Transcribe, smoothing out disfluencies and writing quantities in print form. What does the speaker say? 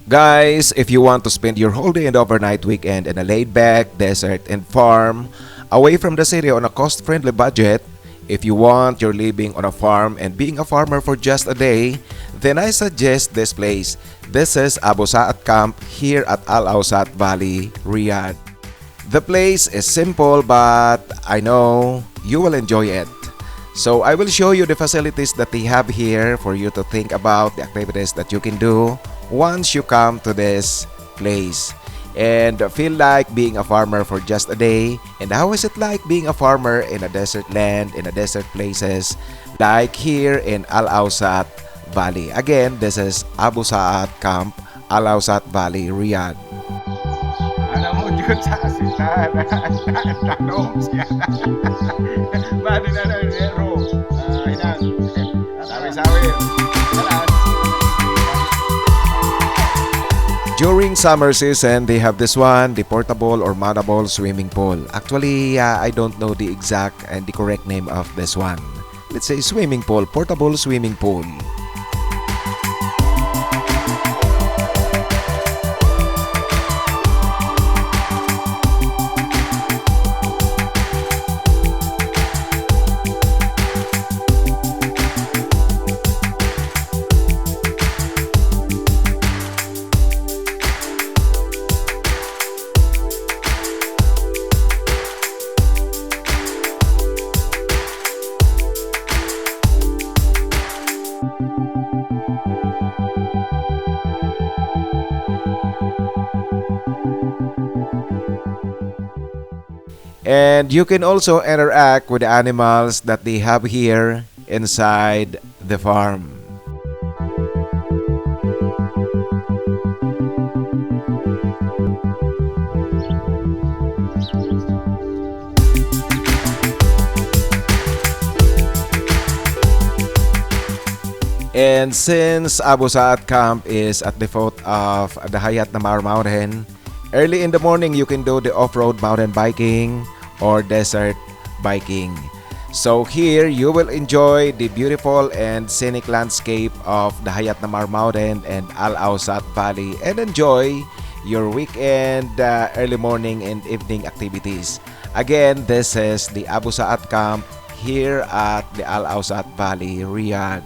Guys, if you want to spend your whole day and overnight weekend in a laid-back desert and farm, away from the city on a cost-friendly budget, if you want your living on a farm and being a farmer for just a day, then I suggest this place. This is Abu Saad Camp here at AWSAT Valley, Riyadh. The place is simple but I know you will enjoy it. So I will show you the facilities that they have here for you to think about the activities that you can do once you come to this place and feel like being a farmer for just a day. And how is it like being a farmer in a desert land, in a desert places like here in AWSAT Valley. Again, this is Abu Saad Camp, AWSAT Valley, Riyadh. Alam mo, Diyos sa asitan. Tanong siya. Bali na lang, zero. Inan. Sawi-sawi. Alas. During summer season, they have this one, the portable or mountable swimming pool. Actually, I don't know the exact and the correct name of this one. Let's say swimming pool, portable swimming pool. And you can also interact with the animals that they have here inside the farm. And since Abu Saad Camp is at the foot of the Hayat Namar Mountain, early in the morning you can do the off-road mountain biking or desert biking. So here you will enjoy the beautiful and scenic landscape of the Hayat Namar Mountain and AWSAT Valley and enjoy your weekend early morning and evening activities. Again, this is the Abu Saad Camp here at the AWSAT Valley, Riyadh.